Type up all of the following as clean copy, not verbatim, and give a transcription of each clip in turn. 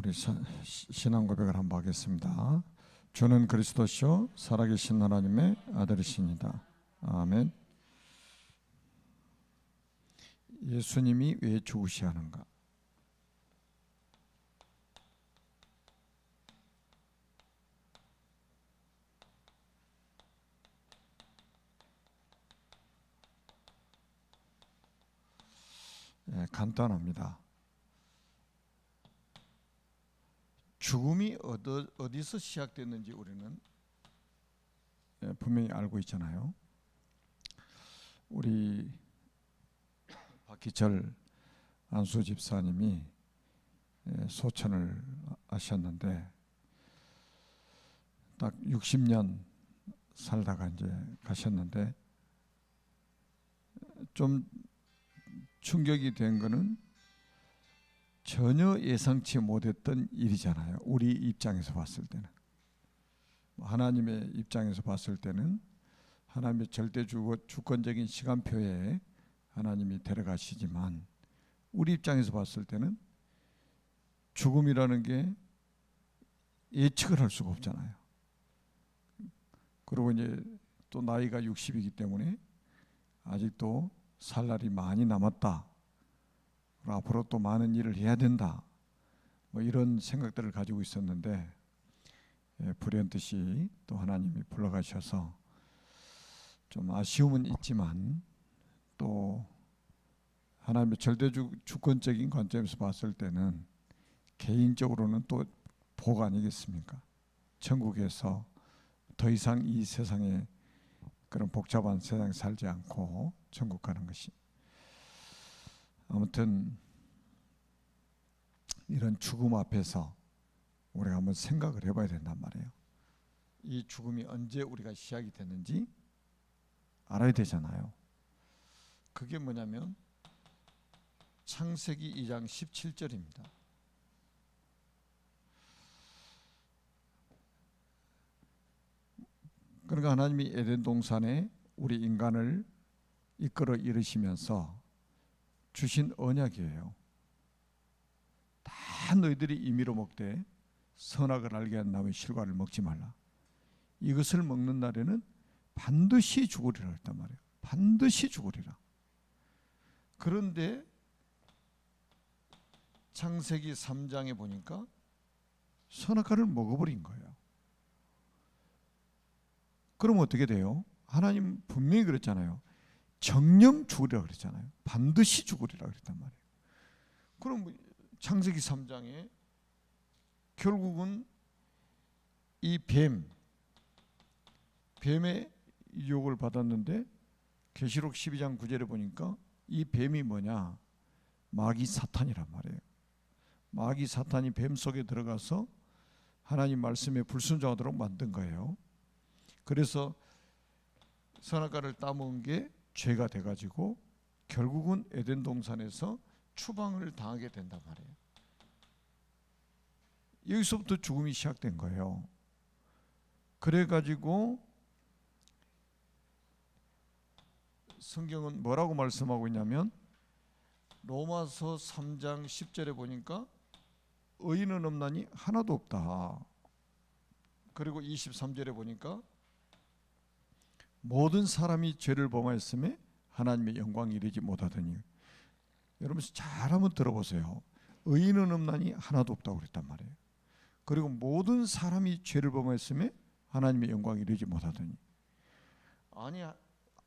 우리 신앙 고백을 한번 하겠습니다. 주는 그리스도시요 살아계신 하나님의 아들이십니다. 아멘. 예수님이 왜 죽으셔야 하는가? 간단합니다. 죽음이 어디서 시작됐는지 우리는 분명히 알고 있잖아요. 우리 박희철 안수 집사님이 소천을 하셨는데 딱 60년 살다가 이제 가셨는데 좀 충격이 된 거는 전혀 예상치 못했던 일이잖아요. 우리 입장에서 봤을 때는. 하나님의 입장에서 봤을 때는 하나님의 절대 주권적인 시간표에 하나님이 데려가시지만 우리 입장에서 봤을 때는 죽음이라는 게 예측을 할 수가 없잖아요. 그리고 이제 또 나이가 60이기 때문에 아직도 살 날이 많이 남았다. 앞으로 또 많은 일을 해야 된다. 뭐 이런 생각들을 가지고 있었는데 불현듯이 또 하나님이 불러가셔서 좀 아쉬움은 있지만 또 하나님의 절대주권적인 관점에서 봤을 때는 개인적으로는 또 복 아니겠습니까? 천국에서 더 이상 이 세상에 그런 복잡한 세상에 살지 않고 천국 가는 것이. 아무튼 이런 죽음 앞에서 우리가 한번 생각을 해봐야 된단 말이에요. 이 죽음이 언제 우리가 시작이 됐는지 알아야 되잖아요. 그게 뭐냐면 창세기 2장 17절입니다. 그러니까 하나님이 에덴 동산에 우리 인간을 이끌어 이르시면서 주신 언약이에요. 다 너희들이 임의로 먹되 선악을 알게 한 나무의 실과를 먹지 말라. 이것을 먹는 날에는 반드시 죽으리라 했단 말이에요. 반드시 죽으리라. 그런데 창세기 3장에 보니까 선악과를 먹어버린 거예요. 그럼 어떻게 돼요? 하나님 분명히 그랬잖아요. 정령 죽으리라 그랬잖아요. 반드시 죽으리라 그랬단 말이에요. 그럼 창세기 3장에 결국은 이 뱀의 유혹을 받았는데 계시록 12장 9절에 보니까 이 뱀이 뭐냐? 마귀 사탄이란 말이에요. 마귀 사탄이 뱀 속에 들어가서 하나님 말씀에 불순종하도록 만든 거예요. 그래서 선악과를 따먹은 게 죄가 돼가지고 결국은 에덴 동산에서 추방을 당하게 된단 말이에요. 여기서부터 죽음이 시작된 거예요. 그래가지고 성경은 뭐라고 말씀하고 있냐면 로마서 3장 10절에 보니까 의인은 없나니 하나도 없다. 그리고 23절에 보니까 모든 사람이 죄를 범하였음에 하나님의 영광이 이르지 못하더니. 여러분 잘 한번 들어보세요. 의인은 없나니 하나도 없다고 그랬단 말이에요. 그리고 모든 사람이 죄를 범하였음에 하나님의 영광이 이르지 못하더니. 아니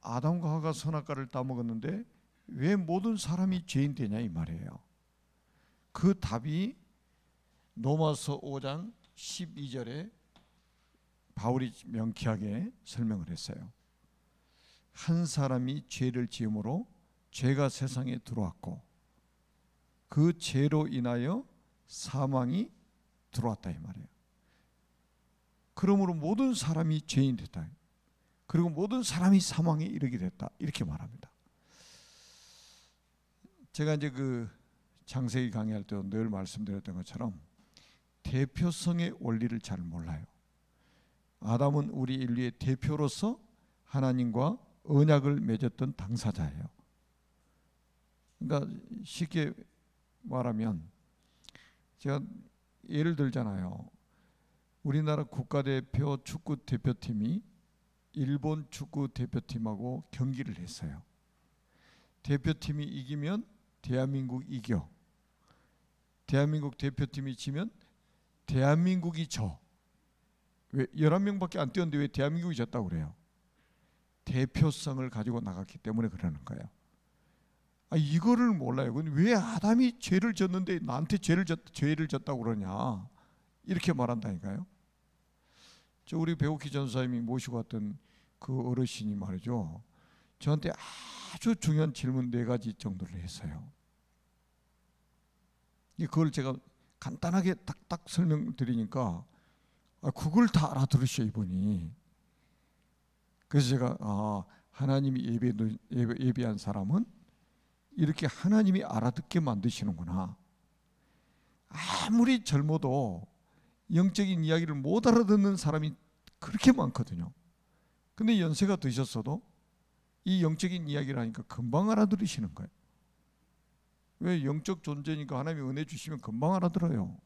아담과 하와가 선악과를 따먹었는데 왜 모든 사람이 죄인 되냐 이 말이에요. 그 답이 로마서 5장 12절에 바울이 명쾌하게 설명을 했어요. 한 사람이 죄를 지음으로 죄가 세상에 들어왔고 그 죄로 인하여 사망이 들어왔다 이 말이에요. 그러므로 모든 사람이 죄인 됐다. 그리고 모든 사람이 사망에 이르게 됐다. 이렇게 말합니다. 제가 이제 그 창세기 강의할 때 늘 말씀드렸던 것처럼 대표성의 원리를 잘 몰라요. 아담은 우리 인류의 대표로서 하나님과 언약을 맺었던 당사자예요. 그러니까 쉽게 말하면 제가 예를 들잖아요. 우리나라 국가대표 축구 대표팀이 일본 축구 대표팀하고 경기를 했어요. 대표팀이 이기면 대한민국 이겨. 대한민국 대표팀이 지면 대한민국이 져. 왜 11명밖에 안 뛰었는데 왜 대한민국이 졌다고 그래요? 대표성을 가지고 나갔기 때문에 그러는 거예요. 이거를 몰라요. 왜 아담이 죄를 졌는데 나한테 죄를 졌다고 그러냐, 이렇게 말한다니까요. 저 우리 배옥희 전사님이 모시고 왔던 그 어르신이 말이죠, 저한테 아주 중요한 질문 4가지 정도를 했어요. 그걸 제가 간단하게 딱딱 설명드리니까 그걸 다 알아들으셔 이분이. 그래서 제가 하나님이 예비한 사람은 이렇게 하나님이 알아듣게 만드시는구나. 아무리 젊어도 영적인 이야기를 못 알아듣는 사람이 그렇게 많거든요. 근데 연세가 드셨어도 이 영적인 이야기를 하니까 금방 알아들으시는 거예요. 왜? 영적 존재니까 하나님이 은혜 주시면 금방 알아들어요.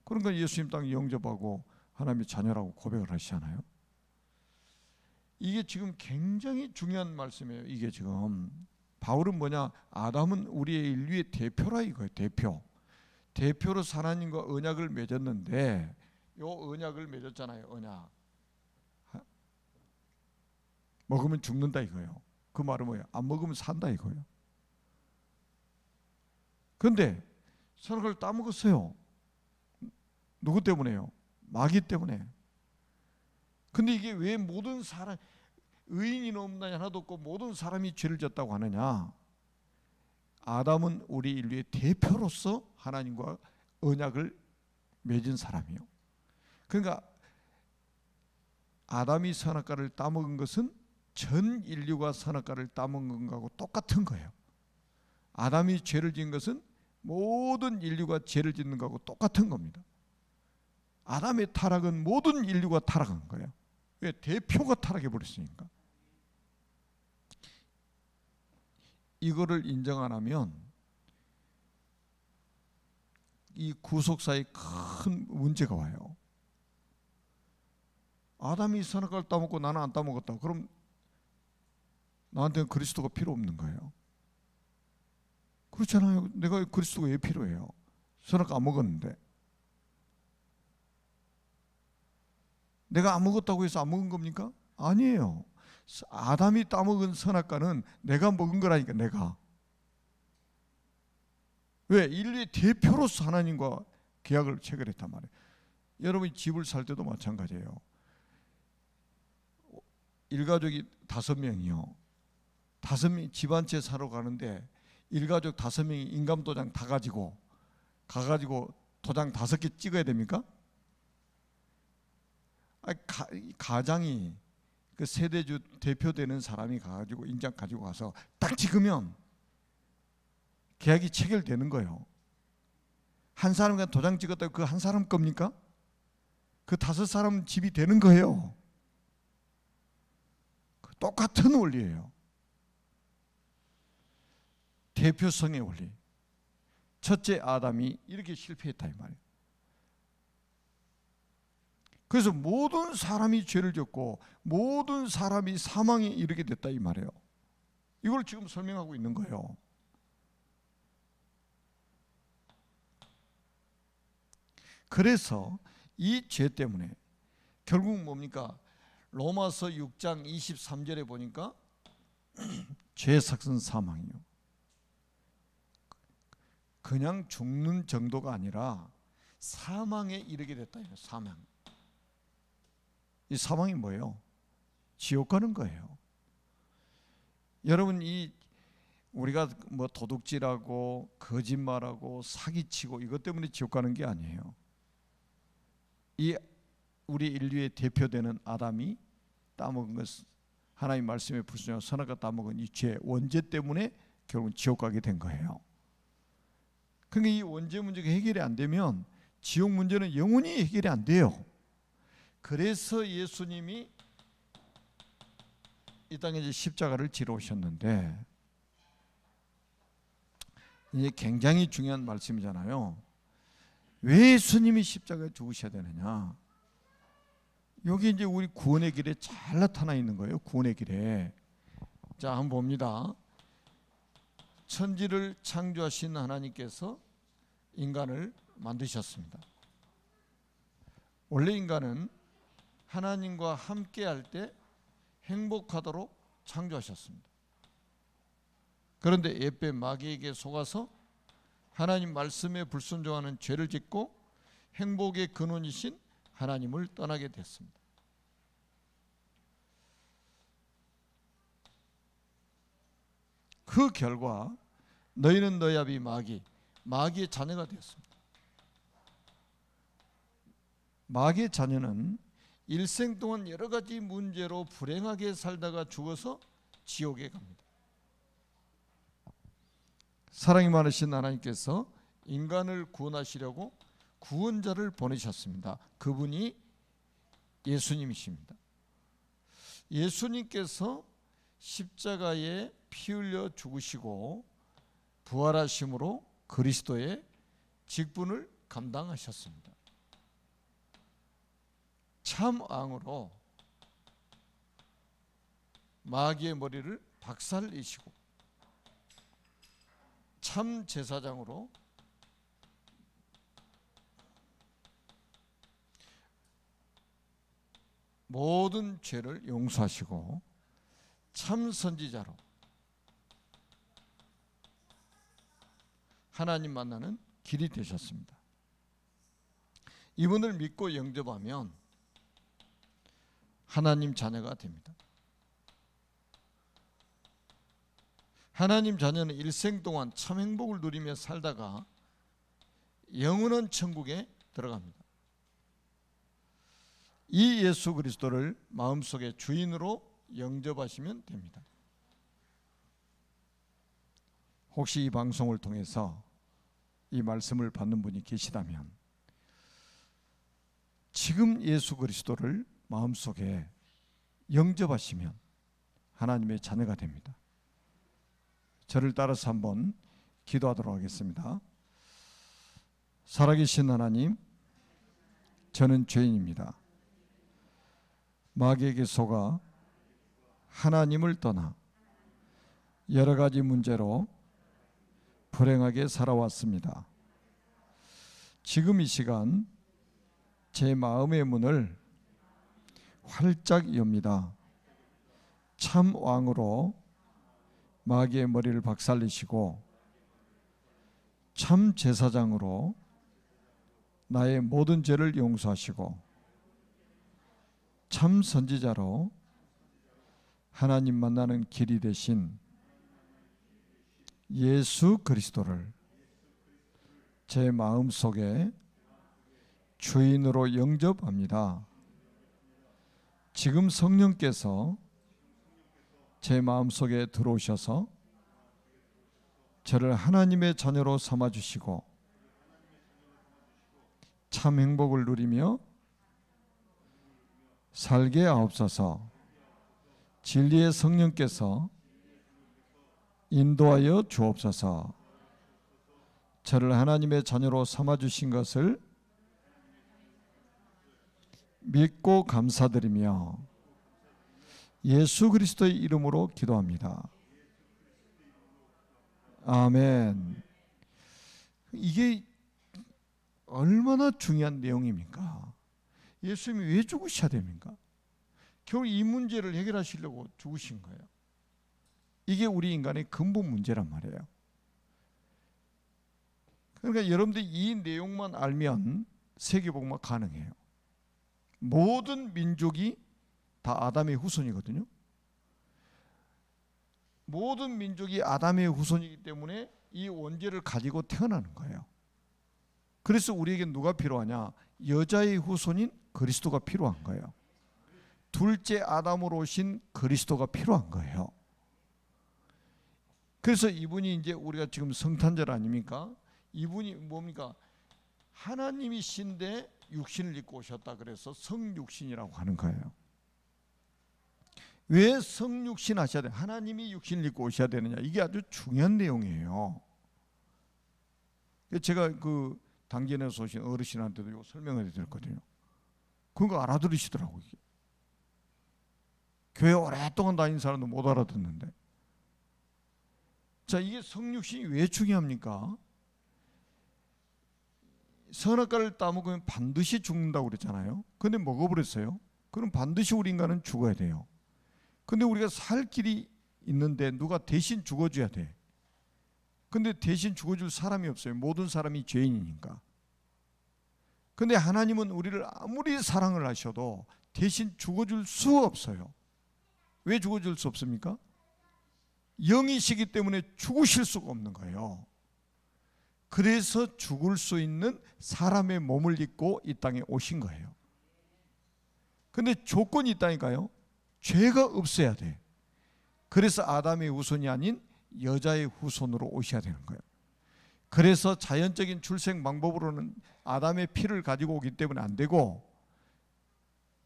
그러니까 예수님 땅에 영접하고 하나님의 자녀라고 고백을 하시잖아요. 이게 지금 굉장히 중요한 말씀이에요. 이게 지금 바울은 뭐냐, 아담은 우리의 인류의 대표라 이거예요. 대표로 하나님과 언약을 맺었는데, 요 언약을 맺었잖아요. 언약 먹으면 죽는다 이거예요. 그 말은 뭐예요? 안 먹으면 산다 이거예요. 그런데 선악을 따먹었어요. 누구 때문에요? 마귀 때문에. 근데 이게 왜 모든 사람, 의인이 없나니 하나도 없고 모든 사람이 죄를 졌다고 하느냐? 아담은 우리 인류의 대표로서 하나님과 언약을 맺은 사람이요. 그러니까 아담이 선악과를 따먹은 것은 전 인류가 선악과를 따먹은 것하고 똑같은 거예요. 아담이 죄를 지은 것은 모든 인류가 죄를 짓는 것하고 똑같은 겁니다. 아담의 타락은 모든 인류가 타락한 거예요. 왜? 대표가 타락해 버렸으니까. 이거를 인정 안 하면 이 구속사에 큰 문제가 와요. 아담이 선악과를 따먹고 나는 안 따먹었다. 그럼 나한테는 그리스도가 필요 없는 거예요. 그렇잖아요. 내가 그리스도가 왜 필요해요? 선악과 안 먹었는데. 내가 안 먹었다고 해서 안 먹은 겁니까? 아니에요. 아담이 따먹은 선악과는 내가 먹은 거라니까. 내가. 왜? 인류의 대표로서 하나님과 계약을 체결했단 말이에요. 여러분이 집을 살 때도 마찬가지예요. 일가족이 5명이요. 5명이 집 한 채 사러 가는데 일가족 5명이 인감도장 다 가지고 도장 5개 찍어야 됩니까? 가장이 그 세대주 대표되는 사람이 가가지고 인장 가지고 가서 딱 찍으면 계약이 체결되는 거예요. 한 사람과 도장 찍었다고 그 한 사람 겁니까? 그 5사람 집이 되는 거예요. 똑같은 원리예요. 대표성의 원리. 첫째 아담이 이렇게 실패했다 이 말이에요. 그래서 모든 사람이 죄를 졌고 모든 사람이 사망에 이르게 됐다 이 말이에요. 이걸 지금 설명하고 있는 거예요. 그래서 이 죄 때문에 결국 뭡니까? 로마서 6장 23절에 보니까 죄의 삭은 사망이요. 그냥 죽는 정도가 아니라 사망에 이르게 됐다. 사망. 이 사망이 뭐예요? 지옥 가는 거예요. 여러분, 우리가 뭐 도둑질하고 거짓말하고 사기치고 이것 때문에 지옥 가는 게 아니에요. 이 우리 인류의 대표되는 아담이 따먹은 것, 하나님 말씀에 불순종하고 선악과 따먹은 이 죄 원죄 때문에 결국은 지옥 가게 된 거예요. 그러니까 이 원죄 문제가 해결이 안 되면 지옥 문제는 영원히 해결이 안 돼요. 그래서 예수님이 이 땅에 이제 십자가를 지러 오셨는데, 이게 굉장히 중요한 말씀이잖아요. 왜 예수님이 십자가에 죽으셔야 되느냐? 여기 이제 우리 구원의 길에 잘 나타나 있는 거예요. 구원의 길에. 자, 한번 봅니다. 천지를 창조하신 하나님께서 인간을 만드셨습니다. 원래 인간은 하나님과 함께 할 때 행복하도록 창조하셨습니다. 그런데 옛배 마귀에게 속아서 하나님 말씀에 불순종하는 죄를 짓고 행복의 근원이신 하나님을 떠나게 됐습니다. 그 결과 너희는 너희 아비 마귀의 자녀가 되었습니다. 마귀의 자녀는 일생 동안 여러 가지 문제로 불행하게 살다가 죽어서 지옥에 갑니다. 사랑이 많으신 하나님께서 인간을 구원하시려고 구원자를 보내셨습니다. 그분이 예수님이십니다. 예수님께서 십자가에 피 흘려 죽으시고 부활하심으로 그리스도의 직분을 감당하셨습니다. 참 왕으로 마귀의 머리를 박살내시고 참 제사장으로 모든 죄를 용서하시고 참 선지자로 하나님 만나는 길이 되셨습니다. 이분을 믿고 영접하면 하나님 자녀가 됩니다. 하나님 자녀는 일생 동안 참 행복을 누리며 살다가 영원한 천국에 들어갑니다. 이 예수 그리스도를 마음속에 주인으로 영접하시면 됩니다. 혹시 이 방송을 통해서 이 말씀을 받는 분이 계시다면 지금 예수 그리스도를 마음속에 영접하시면 하나님의 자녀가 됩니다. 저를 따라서 한번 기도하도록 하겠습니다. 살아계신 하나님, 저는 죄인입니다. 마귀에게 속아 하나님을 떠나 여러 가지 문제로 불행하게 살아왔습니다. 지금 이 시간 제 마음의 문을 활짝 엽니다. 참 왕으로 마귀의 머리를 박살내시고 참 제사장으로 나의 모든 죄를 용서하시고 참 선지자로 하나님 만나는 길이 되신 예수 그리스도를 제 마음속에 주인으로 영접합니다. 지금 성령께서 제 마음속에 들어오셔서 저를 하나님의 자녀로 삼아주시고 참 행복을 누리며 살게 하옵소서. 진리의 성령께서 인도하여 주옵소서. 저를 하나님의 자녀로 삼아주신 것을 믿고 감사드리며 예수 그리스도의 이름으로 기도합니다. 아멘. 이게 얼마나 중요한 내용입니까? 예수님이 왜 죽으셔야 됩니까? 결국 이 문제를 해결하시려고 죽으신 거예요. 이게 우리 인간의 근본 문제란 말이에요. 그러니까 여러분들이 이 내용만 알면 세계복음화 가능해요. 모든 민족이 다 아담의 후손이거든요. 모든 민족이 아담의 후손이기 때문에 이 원죄를 가지고 태어나는 거예요. 그래서 우리에게 누가 필요하냐? 여자의 후손인 그리스도가 필요한 거예요. 둘째 아담으로 오신 그리스도가 필요한 거예요. 그래서 이분이 이제 우리가 지금 성탄절 아닙니까? 이분이 뭡니까? 하나님이신데 육신을 입고 오셨다 그래서 성육신이라고 하는 거예요. 왜 성육신 하셔야 돼? 하나님이 육신을 입고 오셔야 되느냐? 이게 아주 중요한 내용이에요. 제가 당진에서 오신 어르신한테도 이거 설명해 드렸거든요. 그거 알아들으시더라고요. 교회 오랫동안 다닌 사람도 못 알아듣는데. 자, 이게 성육신이 왜 중요합니까? 선악과를 따먹으면 반드시 죽는다고 그랬잖아요. 근데 먹어버렸어요. 그럼 반드시 우리 인간은 죽어야 돼요. 근데 우리가 살 길이 있는데 누가 대신 죽어줘야 돼. 근데 대신 죽어줄 사람이 없어요. 모든 사람이 죄인이니까. 근데 하나님은 우리를 아무리 사랑을 하셔도 대신 죽어줄 수 없어요. 왜 죽어줄 수 없습니까? 영이시기 때문에 죽으실 수가 없는 거예요. 그래서 죽을 수 있는 사람의 몸을 입고 이 땅에 오신 거예요. 근데 조건이 있다니까요. 죄가 없어야 돼. 그래서 아담의 후손이 아닌 여자의 후손으로 오셔야 되는 거예요. 그래서 자연적인 출생 방법으로는 아담의 피를 가지고 오기 때문에 안 되고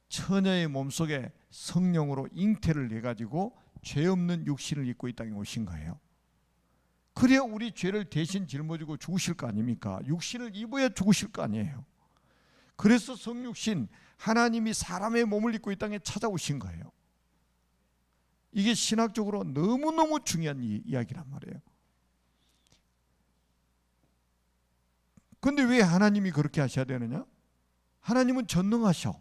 처녀의 몸속에 성령으로 잉태를 해가지고 죄 없는 육신을 입고 이 땅에 오신 거예요. 그래야 우리 죄를 대신 짊어지고 죽으실 거 아닙니까? 육신을 입어야 죽으실 거 아니에요. 그래서 성육신, 하나님이 사람의 몸을 입고 이 땅에 찾아오신 거예요. 이게 신학적으로 너무너무 중요한 이야기란 말이에요. 근데 왜 하나님이 그렇게 하셔야 되느냐? 하나님은 전능하셔.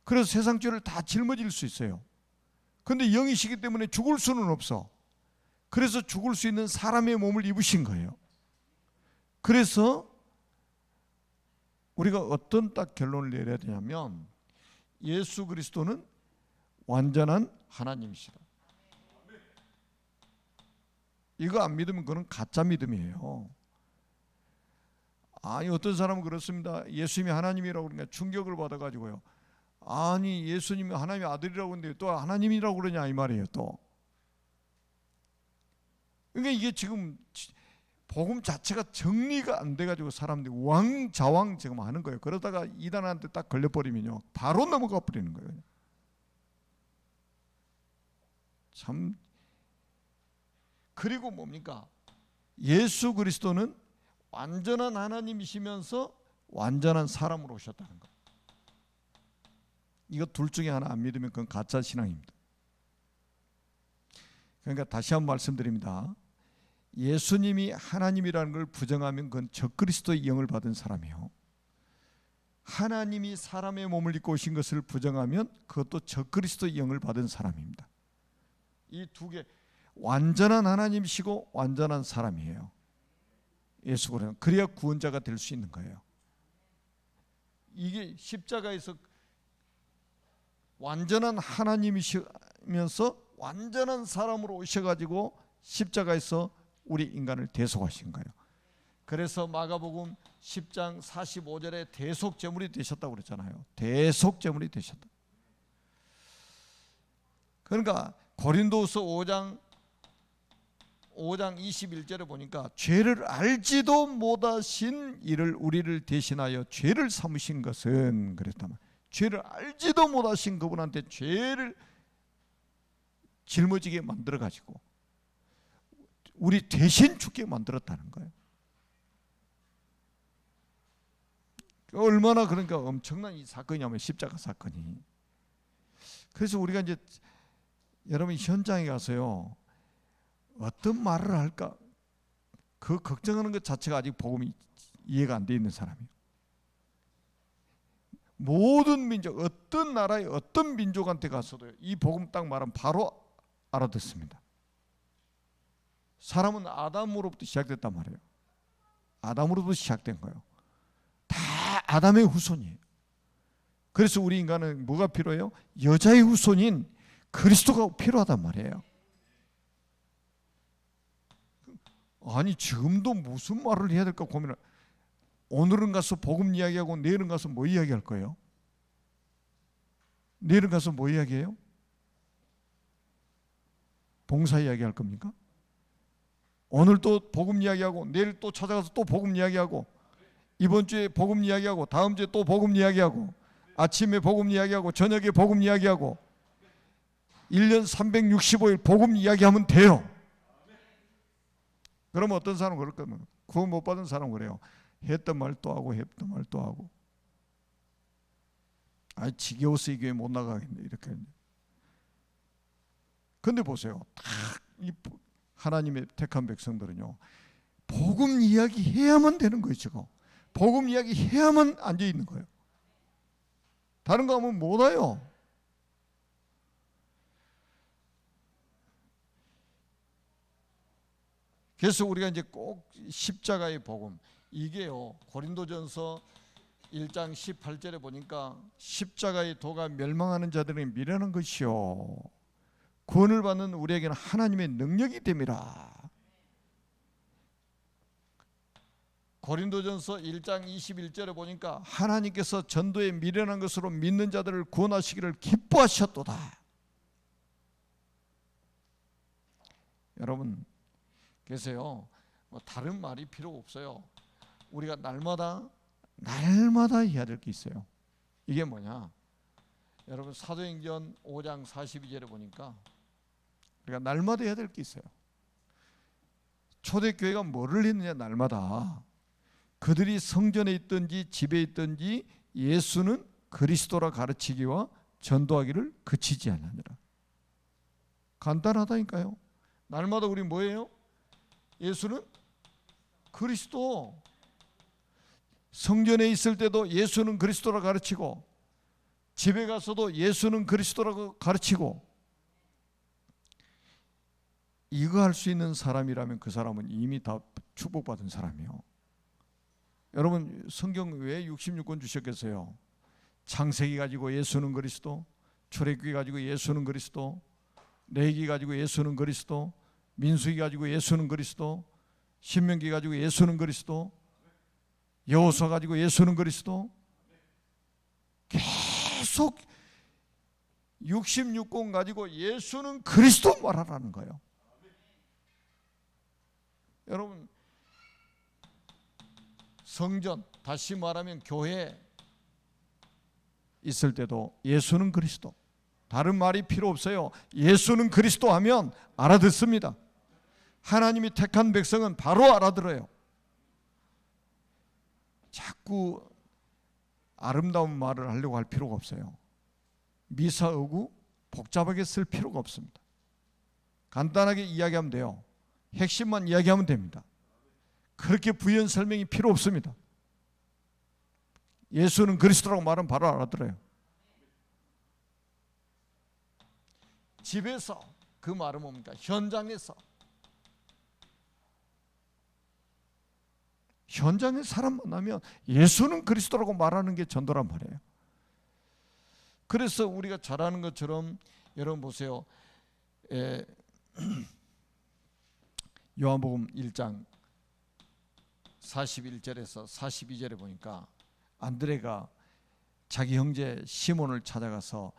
그래서 세상 죄를 다 짊어질 수 있어요. 근데 영이시기 때문에 죽을 수는 없어. 그래서 죽을 수 있는 사람의 몸을 입으신 거예요. 그래서 우리가 어떤 딱 결론을 내려야 되냐면 예수 그리스도는 완전한 하나님이시다. 이거 안 믿으면 그건 가짜 믿음이에요. 아니 어떤 사람은 그렇습니다. 예수님이 하나님이라고 그러니까 충격을 받아가지고요. 아니 예수님이 하나님의 아들이라고 하는데 또 하나님이라고 그러냐 이 말이에요. 또 그러니까 이게 지금 복음 자체가 정리가 안 돼가지고 사람들이 왕좌왕 지금 하는 거예요. 그러다가 이단한테 딱 걸려버리면요 바로 넘어가 버리는 거예요. 참. 그리고 뭡니까? 예수 그리스도는 완전한 하나님이시면서 완전한 사람으로 오셨다는 거. 이거 둘 중에 하나 안 믿으면 그건 가짜 신앙입니다. 그러니까 다시 한번 말씀드립니다. 예수님이 하나님이라는 걸 부정하면 그건 적그리스도의 영을 받은 사람이에요. 하나님이 사람의 몸을 입고 오신 것을 부정하면 그것도 적그리스도의 영을 받은 사람입니다. 이 두 개, 완전한 하나님이시고 완전한 사람이에요. 예수 그리스도는. 그래야 구원자가 될 수 있는 거예요. 이게 십자가에서 완전한 하나님이시면서 완전한 사람으로 오셔가지고 십자가에서 우리 인간을 대속하신 거예요. 그래서 마가복음 10장 45절에 대속제물이 되셨다고 그랬잖아요. 대속제물이 되셨다. 그러니까 고린도후서 5장 21절에 보니까 죄를 알지도 못하신 이를 우리를 대신하여 죄를 삼으신 것은 그랬단 말이에요. 죄를 알지도 못하신 그분한테 죄를 짊어지게 만들어가지고 우리 대신 죽게 만들었다는 거예요. 얼마나 그러니까 엄청난 이 사건이냐면 십자가 사건이. 그래서 우리가 이제 여러분 현장에 가서요 어떤 말을 할까 그 걱정하는 것 자체가 아직 복음이 이해가 안 돼 있는 사람이에요. 모든 민족, 어떤 나라의 어떤 민족한테 가서도 이 복음 딱 말하면 바로 알아듣습니다. 사람은 아담으로부터 시작됐단 말이에요. 아담으로부터 시작된 거예요. 다 아담의 후손이에요. 그래서 우리 인간은 뭐가 필요해요? 여자의 후손인 그리스도가 필요하단 말이에요. 아니 지금도 무슨 말을 해야 될까 고민을. 오늘은 가서 복음 이야기하고 내일은 가서 뭐 이야기할 거예요? 내일은 가서 뭐 이야기해요? 봉사 이야기할 겁니까? 오늘 또 복음 이야기하고 내일 또 찾아가서 또 복음 이야기하고 이번 주에 복음 이야기하고 다음 주에 또 복음 이야기하고 아침에 복음 이야기하고 저녁에 복음 이야기하고 1년 365일 복음 이야기하면 돼요. 그러면 어떤 사람은 그럴 겁니다. 구원 못 받은 사람은 그래요. 했던 말 또 하고 했던 말 또 하고. 아, 지겨워서 이 교회 못 나가겠네 이렇게. 근데 보세요. 이 하나님의 택한 백성들은요, 복음 이야기 해야만 되는 거예요. 지금 복음 이야기 해야만 앉아 있는 거예요. 다른 거 하면 못 와요. 그래서 우리가 이제 꼭 십자가의 복음, 이게요, 고린도전서 1장 18절에 보니까 십자가의 도가 멸망하는 자들에게 미련한 것이요 구원을 받는 우리에게는 하나님의 능력이 됨이라. 고린도전서 1장 21절에 보니까 하나님께서 전도에 미련한 것으로 믿는 자들을 구원하시기를 기뻐하셨도다. 여러분 계세요. 뭐 다른 말이 필요 없어요. 우리가 날마다 해야 될 게 있어요. 이게 뭐냐? 여러분 사도행전 5장 42절에 보니까 우리가 날마다 해야 될 게 있어요. 초대교회가 뭐를 했느냐? 날마다 그들이 성전에 있든지 집에 있든지 예수는 그리스도라 가르치기와 전도하기를 그치지 않으니라. 간단하다니까요. 날마다 우리 뭐예요? 예수는 그리스도. 성전에 있을 때도 예수는 그리스도라 가르치고, 집에 가서도 예수는 그리스도라고 가르치고. 이거 할 수 있는 사람이라면 그 사람은 이미 다 축복받은 사람이요. 여러분 성경 왜 66권 주셨겠어요? 창세기 가지고 예수는 그리스도, 출애굽기 가지고 예수는 그리스도, 레위기 가지고 예수는 그리스도, 민수기 가지고 예수는 그리스도, 신명기 가지고 예수는 그리스도, 여호수아 가지고 예수는 그리스도. 계속 66권 가지고 예수는 그리스도 말하라는 거예요. 여러분 성전, 다시 말하면 교회 있을 때도 예수는 그리스도. 다른 말이 필요 없어요. 예수는 그리스도 하면 알아듣습니다. 하나님이 택한 백성은 바로 알아들어요. 자꾸 아름다운 말을 하려고 할 필요가 없어요. 미사어구 복잡하게 쓸 필요가 없습니다. 간단하게 이야기하면 돼요. 핵심만 이야기하면 됩니다. 그렇게 부연 설명이 필요 없습니다. 예수는 그리스도라고 말하면 바로 알아들어요. 집에서 그 말은 뭡니까? 현장에서 사람 만나면 예수는 그리스도라고 말하는 게 전도란 말이에요. 그래서 우리가 잘 아는 것처럼 여러분 보세요. 요한복음 1장 41절에서 42절에 보니까 안드레가 자기 형제 시몬을 찾아가서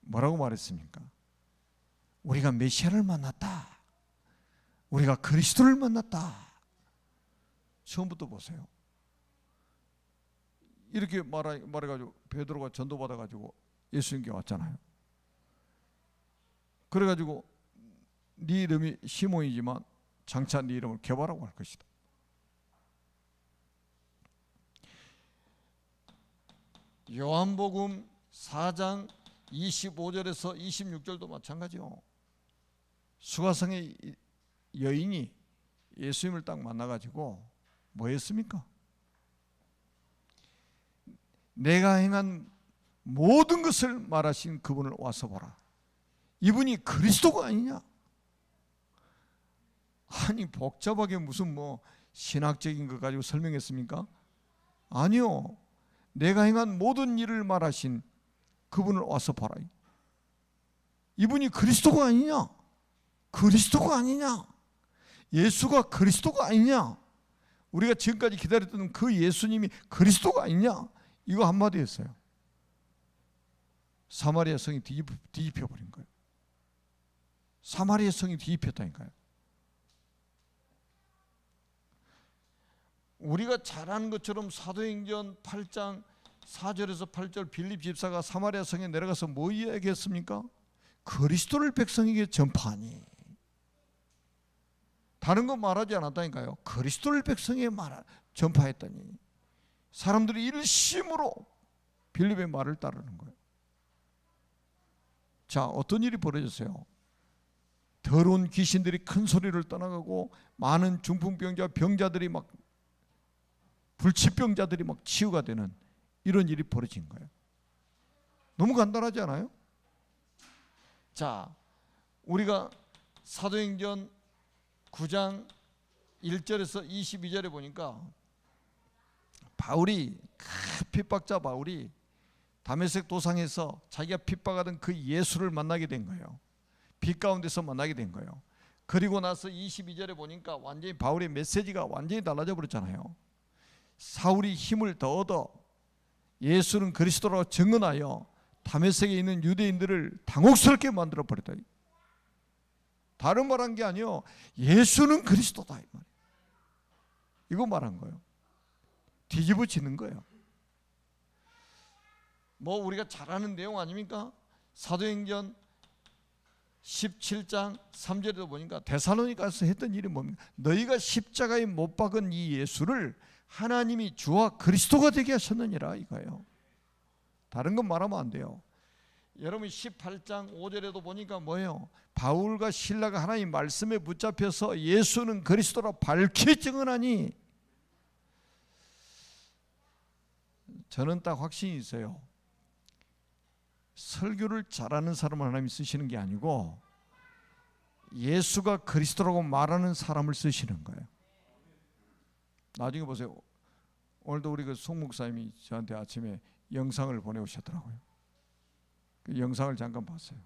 뭐라고 말했습니까? 우리가 메시아를 만났다. 우리가 그리스도를 만났다. 처음부터 보세요. 이렇게 말해가지고 베드로가 전도받아가지고 예수님께 왔잖아요. 그래가지고 네 이름이 시몬이지만 장차 네 이름을 게바라고 할 것이다. 요한복음 4장 25절에서 26절도 마찬가지요. 수가성의 여인이 예수님을 딱 만나가지고 뭐 했습니까? 내가 행한 모든 것을 말하신 그분을 와서 보라. 이분이 그리스도가 아니냐? 아니 복잡하게 무슨 뭐 신학적인 것 가지고 설명했습니까? 아니요. 내가 행한 모든 일을 말하신 그분을 와서 봐라. 이분이 그리스도가 아니냐? 그리스도가 아니냐? 예수가 그리스도가 아니냐? 우리가 지금까지 기다렸던 그 예수님이 그리스도가 아니냐? 이거 한마디 했어요. 사마리아 성이 뒤집혀 버린 거예요. 사마리아 성이 뒤집혔다니까요. 우리가 잘 아는 것처럼 사도행전 8장 4절에서 8절 빌립 집사가 사마리아 성에 내려가서 뭐 이야기했습니까? 그리스도를 백성에게 전파하니. 다른 거 말하지 않았다니까요. 그리스도를 백성에 전파했더니 사람들이 일심으로 빌립의 말을 따르는 거예요. 자, 어떤 일이 벌어졌어요? 더러운 귀신들이 큰 소리를 떠나가고 많은 중풍병자, 병자들이 막 불치병자들이 막 치유가 되는 이런 일이 벌어진 거예요. 너무 간단하지 않아요? 자, 우리가 사도행전 9장 1절에서 22절에 보니까 바울이 핍박자 바울이 다메섹 도상에서 자기가 핍박하던 그 예수를 만나게 된 거예요. 빛 가운데서 만나게 된 거예요. 그리고 나서 22절에 보니까 완전히 바울의 메시지가 완전히 달라져 버렸잖아요. 사울이 힘을 더 얻어 예수는 그리스도라고 증언하여 다메섹에 있는 유대인들을 당혹스럽게 만들어 버렸다. 다른 말한 게 아니요, 예수는 그리스도다 이 말이에요. 이거 말한 거예요. 뒤집어지는 거예요. 뭐 우리가 잘 아는 내용 아닙니까? 사도행전 17장 3절에도 보니까 데살로니가서 했던 일이 뭡니까? 너희가 십자가에 못 박은 이 예수를 하나님이 주와 그리스도가 되게 하셨느니라 이거예요. 다른 건 말하면 안 돼요. 여러분 18장 5절에도 보니까 뭐예요? 바울과 실라가 하나님 말씀에 붙잡혀서 예수는 그리스도라 밝히 증언하니, 저는 딱 확신이 있어요. 설교를 잘하는 사람을 하나님이 쓰시는 게 아니고 예수가 그리스도라고 말하는 사람을 쓰시는 거예요. 나중에 보세요. 오늘도 우리 그 송 목사님이 저한테 아침에 영상을 보내오셨더라고요. 그 영상을 잠깐 봤어요.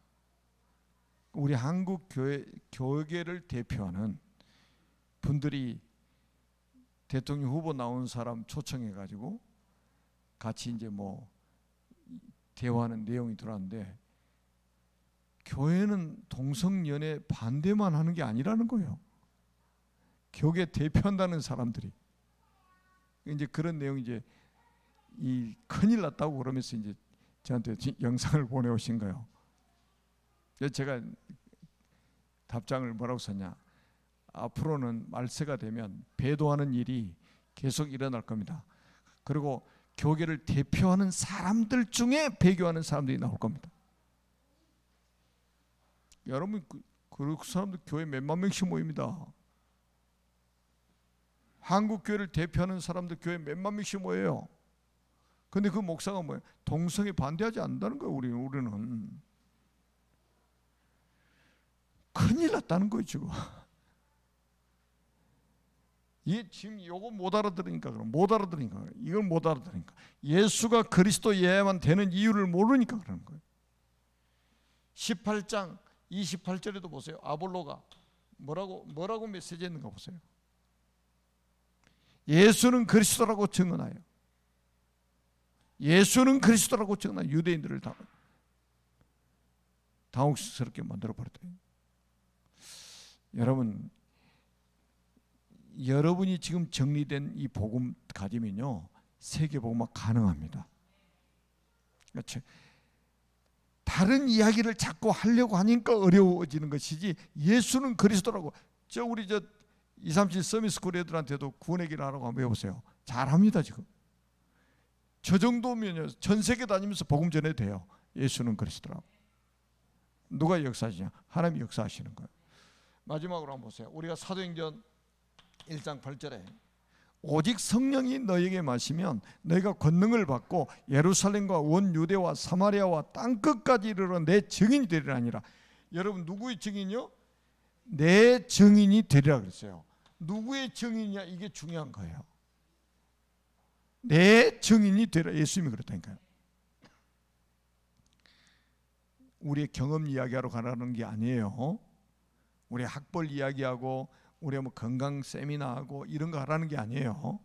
우리 한국 교회를 대표하는 분들이 대통령 후보 나온 사람 초청해가지고 같이 이제 뭐 대화하는 내용이 들어왔는데, 교회는 동성연애 반대만 하는 게 아니라는 거예요. 교회 대표한다는 사람들이 이제 그런 내용이 이제 이 큰일 났다고 그러면서 이제 저한테 영상을 보내오신 거예요. 제가 답장을 뭐라고 썼냐? 앞으로는 말세가 되면 배도하는 일이 계속 일어날 겁니다. 그리고 교회를 대표하는 사람들 중에 배교하는 사람들이 나올 겁니다. 여러분 그 사람들 교회 몇만 명씩 모입니다. 한국 교회를 대표하는 사람들 교회 몇만 명씩 모여요. 근데 그 목사가 뭐예요? 동성애 반대하지 않는다는 거예요. 우리는 큰일 났다는 거예요 지금. 이게 지금 요거 못 알아들으니까 이걸 못 알아들으니까 예수가 그리스도여야만 되는 이유를 모르니까 그러는 거예요. 18장 28절에도 보세요. 아볼로가 뭐라고 메시지했는가 보세요. 예수는 그리스도라고 증언하여, 예수는 그리스도라고 증언하여 유대인들을 당혹스럽게 만들어 버렸다. 여러분이 지금 정리된 이 복음 가지면요 세계 복음화 가능합니다. 그렇죠? 다른 이야기를 자꾸 하려고 하니까 어려워지는 것이지, 예수는 그리스도라고. 우리 237 서밋스쿨 애들한테도 구원의 길 하라고 한번 해보세요. 잘합니다 지금. 저 정도면요 전 세계 다니면서 복음 전해도 돼요. 예수는 그리스도라고. 누가 역사하시냐? 하나님이 역사하시는 거예요. 마지막으로 한번 보세요. 우리가 사도행전 1장 8절에 오직 성령이 너에게 마시면 너희가 권능을 받고 예루살렘과 온 유대와 사마리아와 땅끝까지 이르러 내 증인이 되리라 하니라. 여러분 누구의 증인이요? 내 증인이 되리라 그랬어요. 누구의 증인이냐, 이게 중요한 거예요. 내 증인이 되리라. 예수님이 그랬다니까요. 우리의 경험 이야기하러 가라는 게 아니에요. 우리 학벌 이야기하고 우리 뭐 건강 세미나하고 이런 거 하라는 게 아니에요.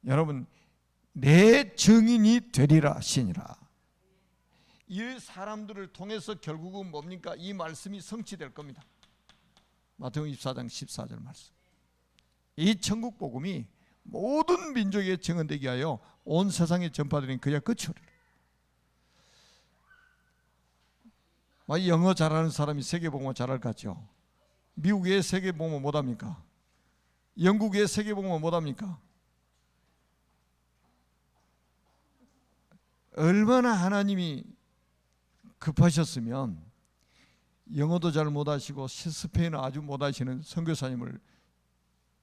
여러분 내 증인이 되리라 하시니라. 이 사람들을 통해서 결국은 뭡니까? 이 말씀이 성취될 겁니다. 마태복음 24장 14절 말씀. 이 천국 복음이 모든 민족에 증언되게 하여 온 세상에 전파되는 그야 끝이오리라. 영어 잘하는 사람이 세계 복음화 잘할 것 같죠? 미국의 세계복음은 못합니까? 영국의 세계복음은 못합니까? 얼마나 하나님이 급하셨으면 영어도 잘 못하시고 스페인어 아주 못하시는 선교사님을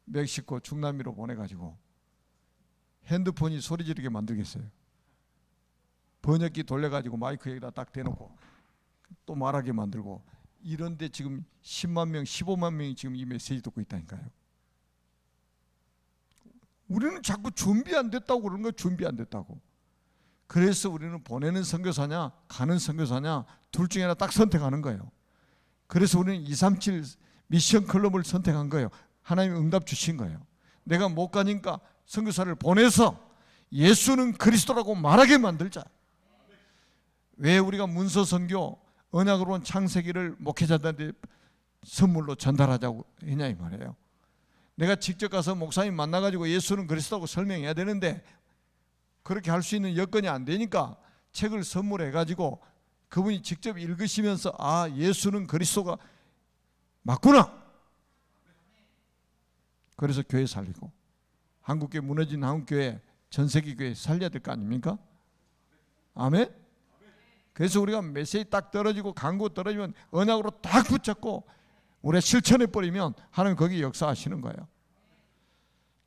멕시코 중남미로 보내가지고 핸드폰이 소리 지르게 만들겠어요. 번역기 돌려가지고 마이크 여기다 딱 대놓고 또 말하게 만들고, 이런데 지금 10만 명, 15만 명이 지금 이 메시지 듣고 있다니까요. 우리는 자꾸 준비 안 됐다고 그러는 거예요. 준비 안 됐다고. 그래서 우리는 보내는 선교사냐 가는 선교사냐 둘 중에 하나 딱 선택하는 거예요. 그래서 우리는 237 미션 클럽을 선택한 거예요. 하나님이 응답 주신 거예요. 내가 못 가니까 선교사를 보내서 예수는 그리스도라고 말하게 만들자. 왜 우리가 문서 선교 언약으로 창세기를 목회자들한테 선물로 전달하자고 했냐 이 말이에요. 내가 직접 가서 목사님 만나가지고 예수는 그리스도라고 설명해야 되는데 그렇게 할 수 있는 여건이 안 되니까 책을 선물해가지고 그분이 직접 읽으시면서 아, 예수는 그리스도가 맞구나. 그래서 교회 살리고, 한국교회 무너진 한국교회 전세계 교회 살려야 될 거 아닙니까? 아멘. 그래서 우리가 메시지 딱 떨어지고 강구 떨어지면 언약으로 딱 붙잡고 우리가 실천해 버리면 하나님 거기 역사하시는 거예요.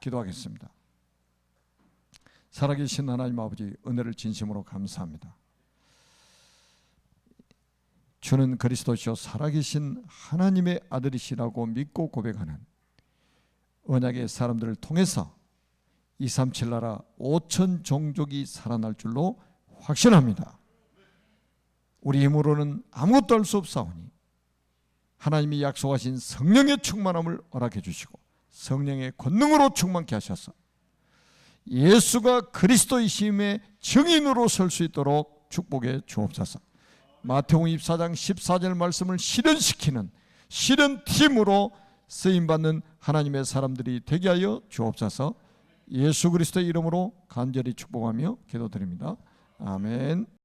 기도하겠습니다. 살아계신 하나님 아버지, 은혜를 진심으로 감사합니다. 주는 그리스도시요 살아계신 하나님의 아들이시라고 믿고 고백하는 언약의 사람들을 통해서 237 나라 5천 종족이 살아날 줄로 확신합니다. 우리 힘으로는 아무것도 할 수 없사오니 하나님이 약속하신 성령의 충만함을 허락해 주시고 성령의 권능으로 충만케 하셔서 예수가 그리스도이심의 증인으로 설 수 있도록 축복해 주옵소서. 마태복음 24장 14절 말씀을 실현시키는 실현팀으로 쓰임받는 하나님의 사람들이 되게 하여 주옵소서. 예수 그리스도의 이름으로 간절히 축복하며 기도드립니다. 아멘.